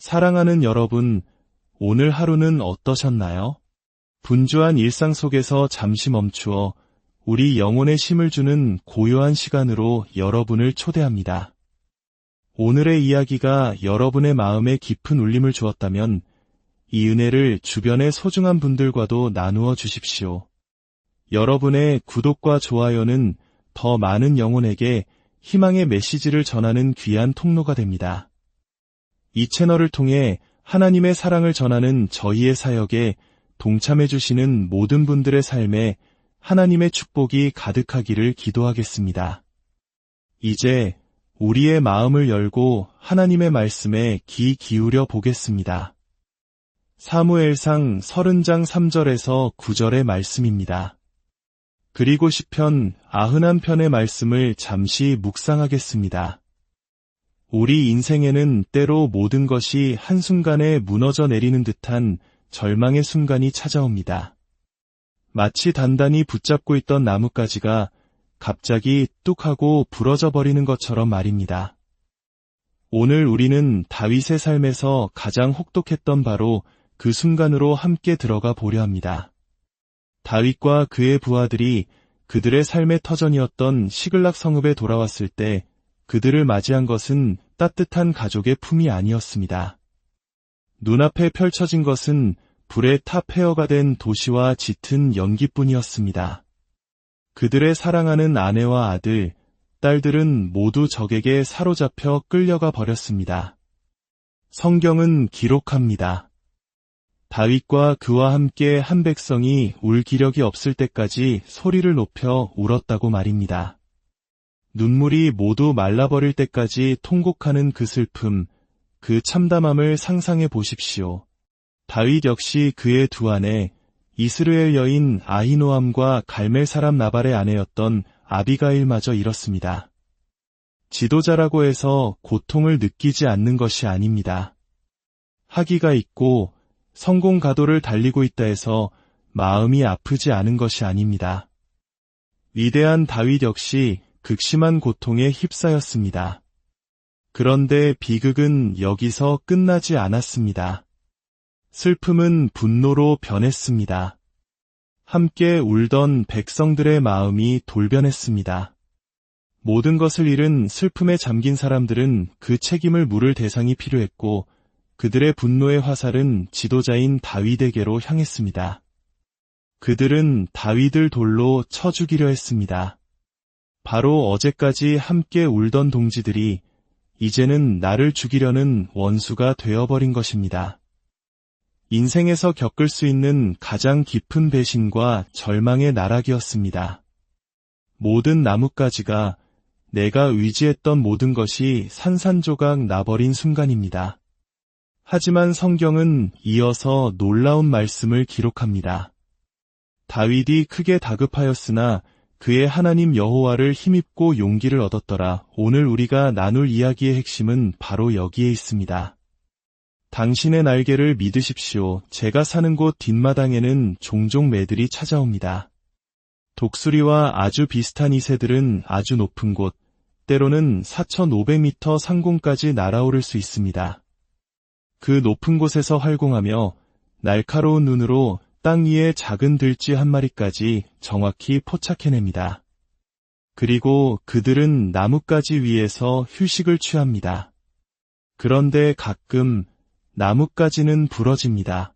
사랑하는 여러분, 오늘 하루는 어떠셨나요? 분주한 일상 속에서 잠시 멈추어 우리 영혼에 쉼을 주는 고요한 시간으로 여러분을 초대합니다. 오늘의 이야기가 여러분의 마음에 깊은 울림을 주었다면 이 은혜를 주변의 소중한 분들과도 나누어 주십시오. 여러분의 구독과 좋아요는 더 많은 영혼에게 희망의 메시지를 전하는 귀한 통로가 됩니다. 이 채널을 통해 하나님의 사랑을 전하는 저희의 사역에 동참해 주시는 모든 분들의 삶에 하나님의 축복이 가득하기를 기도하겠습니다. 이제 우리의 마음을 열고 하나님의 말씀에 귀 기울여 보겠습니다. 사무엘상 30장 3절에서 9절의 말씀입니다. 그리고 시편 91편의 말씀을 잠시 묵상하겠습니다. 우리 인생에는 때로 모든 것이 한순간에 무너져 내리는 듯한 절망의 순간이 찾아옵니다. 마치 단단히 붙잡고 있던 나뭇가지가 갑자기 뚝 하고 부러져 버리는 것처럼 말입니다. 오늘 우리는 다윗의 삶에서 가장 혹독했던 바로 그 순간으로 함께 들어가 보려 합니다. 다윗과 그의 부하들이 그들의 삶의 터전이었던 시글락 성읍에 돌아왔을 때 그들을 맞이한 것은 따뜻한 가족의 품이 아니었습니다. 눈앞에 펼쳐진 것은 불의 탑 폐허가 된 도시와 짙은 연기뿐이었습니다. 그들의 사랑하는 아내와 아들, 딸들은 모두 적에게 사로잡혀 끌려가 버렸습니다. 성경은 기록합니다. 다윗과 그와 함께 한 백성이 울 기력이 없을 때까지 소리를 높여 울었다고 말입니다. 눈물이 모두 말라버릴 때까지 통곡하는 그 슬픔, 그 참담함을 상상해 보십시오. 다윗 역시 그의 두 아내, 이스라엘 여인 아히노암과 갈멜 사람 나발의 아내였던 아비가일마저 잃었습니다. 지도자라고 해서 고통을 느끼지 않는 것이 아닙니다. 학위가 있고 성공 가도를 달리고 있다 해서 마음이 아프지 않은 것이 아닙니다. 위대한 다윗 역시 극심한 고통에 휩싸였습니다. 그런데 비극은 여기서 끝나지 않았습니다. 슬픔은 분노로 변했습니다. 함께 울던 백성들의 마음이 돌변했습니다. 모든 것을 잃은 슬픔에 잠긴 사람들은 그 책임을 물을 대상이 필요했고 그들의 분노의 화살은 지도자인 다윗에게로 향했습니다. 그들은 다윗을 돌로 쳐 죽이려 했습니다. 바로 어제까지 함께 울던 동지들이 이제는 나를 죽이려는 원수가 되어버린 것입니다. 인생에서 겪을 수 있는 가장 깊은 배신과 절망의 나락이었습니다. 모든 나뭇가지가 내가 의지했던 모든 것이 산산조각 나버린 순간입니다. 하지만 성경은 이어서 놀라운 말씀을 기록합니다. 다윗이 크게 다급하였으나 그의 하나님 여호와를 힘입고 용기를 얻었더라. 오늘 우리가 나눌 이야기의 핵심은 바로 여기에 있습니다. 당신의 날개를 믿으십시오. 제가 사는 곳 뒷마당에는 종종 매들이 찾아옵니다. 독수리와 아주 비슷한 이 새들은 아주 높은 곳, 때로는 4,500m 상공까지 날아오를 수 있습니다. 그 높은 곳에서 활공하며 날카로운 눈으로 땅 위에 작은 들쥐 한 마리까지 정확히 포착해냅니다. 그리고 그들은 나뭇가지 위에서 휴식을 취합니다. 그런데 가끔 나뭇가지는 부러집니다.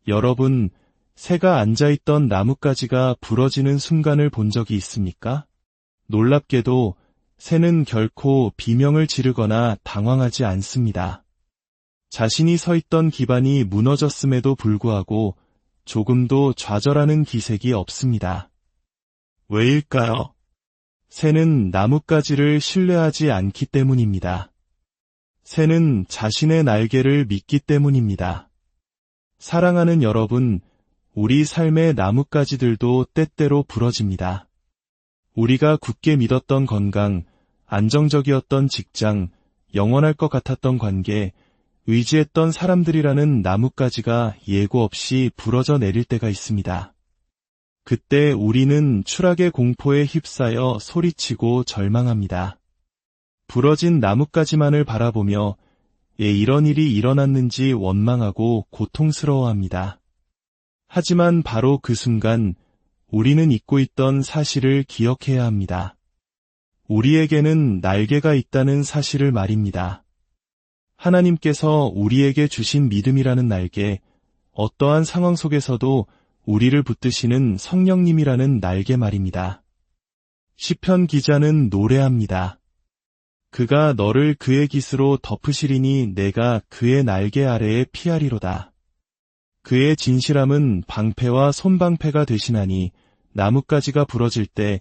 여러분, 새가 앉아있던 나뭇가지가 부러지는 순간을 본 적이 있습니까? 놀랍게도 새는 결코 비명을 지르거나 당황하지 않습니다. 자신이 서 있던 기반이 무너졌음에도 불구하고 조금도 좌절하는 기색이 없습니다. 왜일까요? 새는 나뭇가지를 신뢰하지 않기 때문입니다. 새는 자신의 날개를 믿기 때문입니다. 사랑하는 여러분, 우리 삶의 나뭇가지들도 때때로 부러집니다. 우리가 굳게 믿었던 건강, 안정적이었던 직장, 영원할 것 같았던 관계, 의지했던 사람들이라는 나뭇가지가 예고 없이 부러져 내릴 때가 있습니다. 그때 우리는 추락의 공포에 휩싸여 소리치고 절망합니다. 부러진 나뭇가지만을 바라보며 이런 일이 일어났는지 원망하고 고통스러워합니다. 하지만 바로 그 순간 우리는 잊고 있던 사실을 기억해야 합니다. 우리에게는 날개가 있다는 사실을 말입니다. 하나님께서 우리에게 주신 믿음이라는 날개, 어떠한 상황 속에서도 우리를 붙드시는 성령님이라는 날개 말입니다. 시편 기자는 노래합니다. 그가 너를 그의 깃으로 덮으시리니 내가 그의 날개 아래에 피하리로다. 그의 진실함은 방패와 손방패가 되시나니 나뭇가지가 부러질 때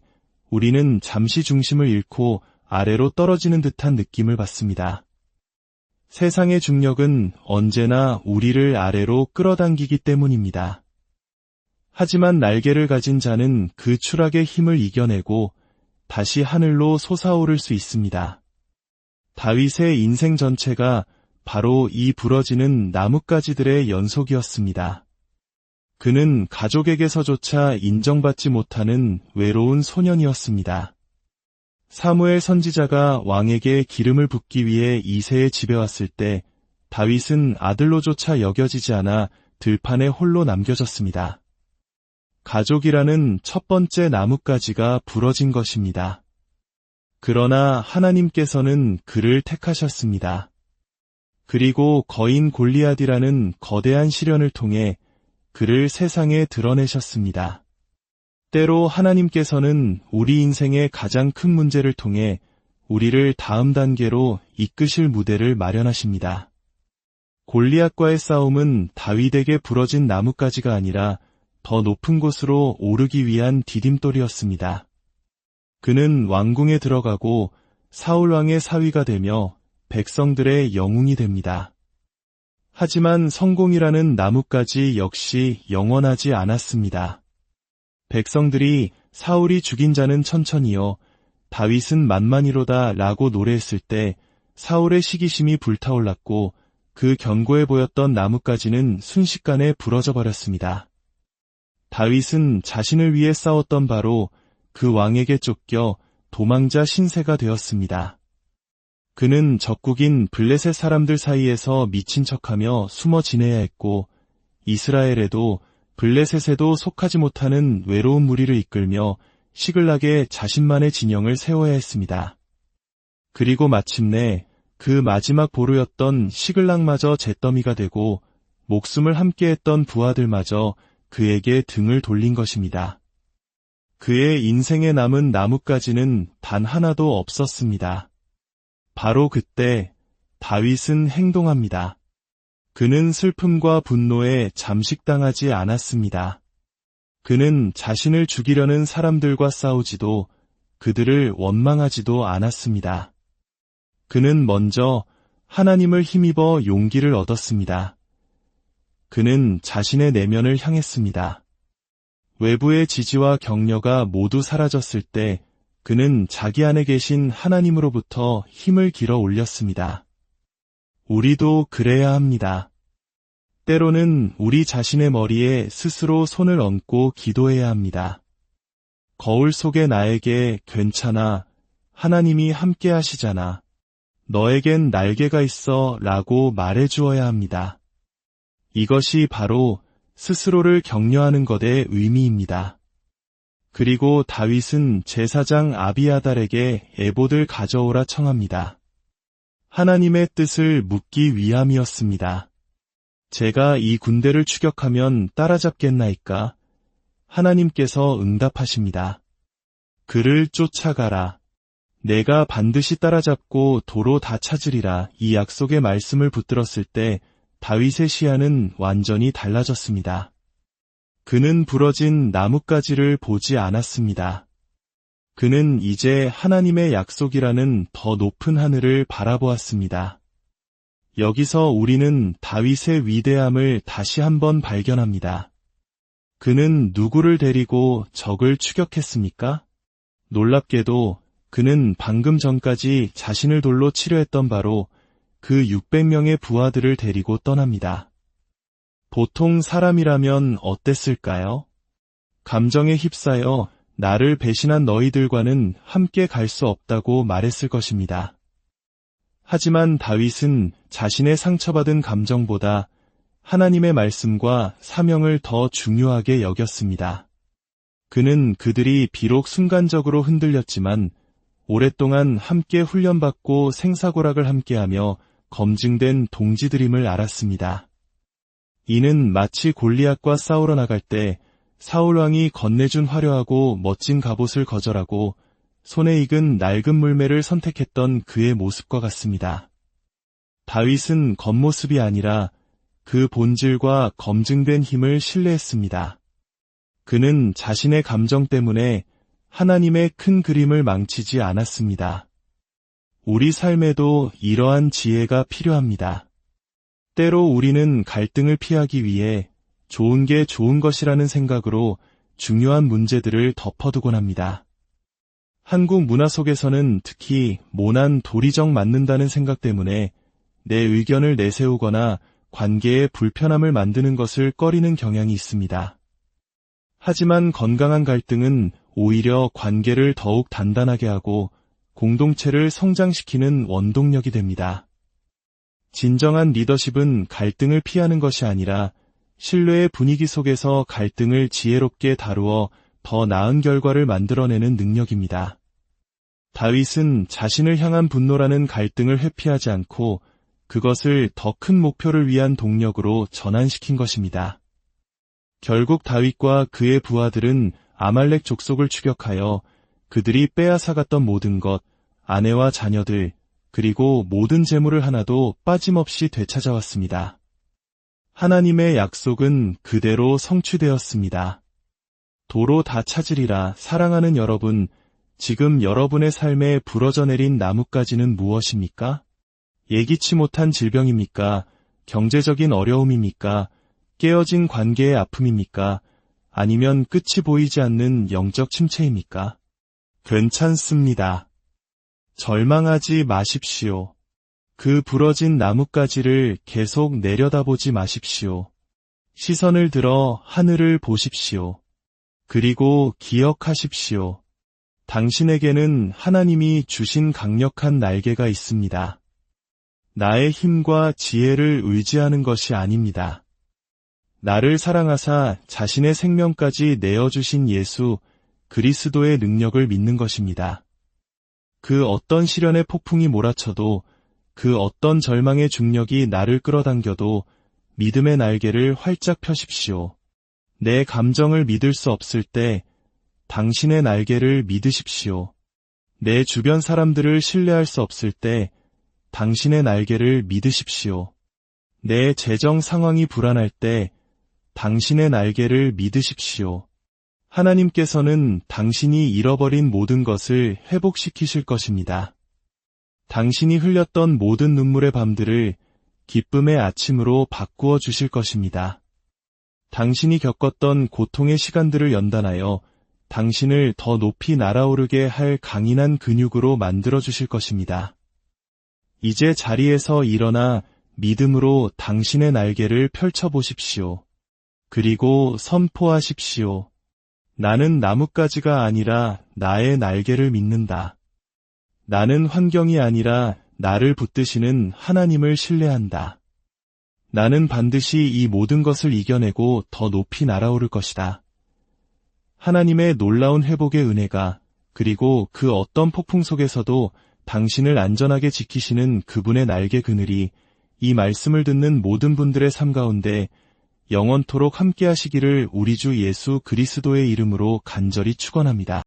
우리는 잠시 중심을 잃고 아래로 떨어지는 듯한 느낌을 받습니다. 세상의 중력은 언제나 우리를 아래로 끌어당기기 때문입니다. 하지만 날개를 가진 자는 그 추락의 힘을 이겨내고 다시 하늘로 솟아오를 수 있습니다. 다윗의 인생 전체가 바로 이 부러지는 나뭇가지들의 연속이었습니다. 그는 가족에게서조차 인정받지 못하는 외로운 소년이었습니다. 사무엘 선지자가 왕에게 기름을 붓기 위해 이새의 집에 왔을 때 다윗은 아들로조차 여겨지지 않아 들판에 홀로 남겨졌습니다. 가족이라는 첫 번째 나뭇가지가 부러진 것입니다. 그러나 하나님께서는 그를 택하셨습니다. 그리고 거인 골리앗이라는 거대한 시련을 통해 그를 세상에 드러내셨습니다. 때로 하나님께서는 우리 인생의 가장 큰 문제를 통해 우리를 다음 단계로 이끄실 무대를 마련하십니다. 골리앗과의 싸움은 다윗에게 부러진 나뭇가지가 아니라 더 높은 곳으로 오르기 위한 디딤돌이었습니다. 그는 왕궁에 들어가고 사울 왕의 사위가 되며 백성들의 영웅이 됩니다. 하지만 성공이라는 나뭇가지 역시 영원하지 않았습니다. 백성들이 사울이 죽인 자는 천천히요, 다윗은 만만이로다 라고 노래했을 때 사울의 시기심이 불타올랐고 그 견고해 보였던 나뭇가지는 순식간에 부러져 버렸습니다. 다윗은 자신을 위해 싸웠던 바로 그 왕에게 쫓겨 도망자 신세가 되었습니다. 그는 적국인 블레셋 사람들 사이에서 미친 척하며 숨어 지내야 했고 이스라엘에도 블레셋에도 속하지 못하는 외로운 무리를 이끌며 시글락에 자신만의 진영을 세워야 했습니다. 그리고 마침내 그 마지막 보루였던 시글락마저 잿더미가 되고 목숨을 함께했던 부하들마저 그에게 등을 돌린 것입니다. 그의 인생에 남은 나뭇가지는 단 하나도 없었습니다. 바로 그때 다윗은 행동합니다. 그는 슬픔과 분노에 잠식당하지 않았습니다. 그는 자신을 죽이려는 사람들과 싸우지도 그들을 원망하지도 않았습니다. 그는 먼저 하나님을 힘입어 용기를 얻었습니다. 그는 자신의 내면을 향했습니다. 외부의 지지와 격려가 모두 사라졌을 때 그는 자기 안에 계신 하나님으로부터 힘을 길어 올렸습니다. 우리도 그래야 합니다. 때로는 우리 자신의 머리에 스스로 손을 얹고 기도해야 합니다. 거울 속의 나에게 괜찮아, 하나님이 함께 하시잖아, 너에겐 날개가 있어 라고 말해 주어야 합니다. 이것이 바로 스스로를 격려하는 것의 의미입니다. 그리고 다윗은 제사장 아비아달에게 에봇을 가져오라 청합니다. 하나님의 뜻을 묻기 위함이었습니다. 제가 이 군대를 추격하면 따라잡겠나이까? 하나님께서 응답하십니다. 그를 쫓아가라. 내가 반드시 따라잡고 도로 다 찾으리라. 이 약속의 말씀을 붙들었을 때 다윗의 시야는 완전히 달라졌습니다. 그는 부러진 나뭇가지를 보지 않았습니다. 그는 이제 하나님의 약속이라는 더 높은 하늘을 바라보았습니다. 여기서 우리는 다윗의 위대함을 다시 한번 발견합니다. 그는 누구를 데리고 적을 추격했습니까? 놀랍게도 그는 방금 전까지 자신을 돌로 치려 했던 바로 그 600명의 부하들을 데리고 떠납니다. 보통 사람이라면 어땠을까요? 감정에 휩싸여 나를 배신한 너희들과는 함께 갈 수 없다고 말했을 것입니다. 하지만 다윗은 자신의 상처받은 감정보다 하나님의 말씀과 사명을 더 중요하게 여겼습니다. 그는 그들이 비록 순간적으로 흔들렸지만 오랫동안 함께 훈련받고 생사고락을 함께하며 검증된 동지들임을 알았습니다. 이는 마치 골리앗과 싸우러 나갈 때 사울왕이 건네준 화려하고 멋진 갑옷을 거절하고 손에 익은 낡은 물매를 선택했던 그의 모습과 같습니다. 다윗은 겉모습이 아니라 그 본질과 검증된 힘을 신뢰했습니다. 그는 자신의 감정 때문에 하나님의 큰 그림을 망치지 않았습니다. 우리 삶에도 이러한 지혜가 필요합니다. 때로 우리는 갈등을 피하기 위해 좋은 게 좋은 것이라는 생각으로 중요한 문제들을 덮어두곤 합니다. 한국 문화 속에서는 특히 모난 도리적 맞는다는 생각 때문에 내 의견을 내세우거나 관계에 불편함을 만드는 것을 꺼리는 경향이 있습니다. 하지만 건강한 갈등은 오히려 관계를 더욱 단단하게 하고 공동체를 성장시키는 원동력이 됩니다. 진정한 리더십은 갈등을 피하는 것이 아니라 신뢰의 분위기 속에서 갈등을 지혜롭게 다루어 더 나은 결과를 만들어내는 능력입니다. 다윗은 자신을 향한 분노라는 갈등을 회피하지 않고 그것을 더 큰 목표를 위한 동력으로 전환시킨 것입니다. 결국 다윗과 그의 부하들은 아말렉 족속을 추격하여 그들이 빼앗아갔던 모든 것, 아내와 자녀들, 그리고 모든 재물을 하나도 빠짐없이 되찾아왔습니다. 하나님의 약속은 그대로 성취되었습니다. 도로 다 찾으리라. 사랑하는 여러분, 지금 여러분의 삶에 부러져 내린 나뭇가지는 무엇입니까? 예기치 못한 질병입니까? 경제적인 어려움입니까? 깨어진 관계의 아픔입니까? 아니면 끝이 보이지 않는 영적 침체입니까? 괜찮습니다. 절망하지 마십시오. 그 부러진 나뭇가지를 계속 내려다보지 마십시오. 시선을 들어 하늘을 보십시오. 그리고 기억하십시오. 당신에게는 하나님이 주신 강력한 날개가 있습니다. 나의 힘과 지혜를 의지하는 것이 아닙니다. 나를 사랑하사 자신의 생명까지 내어주신 예수 그리스도의 능력을 믿는 것입니다. 그 어떤 시련의 폭풍이 몰아쳐도 그 어떤 절망의 중력이 나를 끌어당겨도 믿음의 날개를 활짝 펴십시오. 내 감정을 믿을 수 없을 때 당신의 날개를 믿으십시오. 내 주변 사람들을 신뢰할 수 없을 때 당신의 날개를 믿으십시오. 내 재정 상황이 불안할 때 당신의 날개를 믿으십시오. 하나님께서는 당신이 잃어버린 모든 것을 회복시키실 것입니다. 당신이 흘렸던 모든 눈물의 밤들을 기쁨의 아침으로 바꾸어 주실 것입니다. 당신이 겪었던 고통의 시간들을 연단하여 당신을 더 높이 날아오르게 할 강인한 근육으로 만들어 주실 것입니다. 이제 자리에서 일어나 믿음으로 당신의 날개를 펼쳐보십시오. 그리고 선포하십시오. 나는 나뭇가지가 아니라 나의 날개를 믿는다. 나는 환경이 아니라 나를 붙드시는 하나님을 신뢰한다. 나는 반드시 이 모든 것을 이겨내고 더 높이 날아오를 것이다. 하나님의 놀라운 회복의 은혜가 그리고 그 어떤 폭풍 속에서도 당신을 안전하게 지키시는 그분의 날개 그늘이 이 말씀을 듣는 모든 분들의 삶 가운데 영원토록 함께 하시기를 우리 주 예수 그리스도의 이름으로 간절히 축원합니다.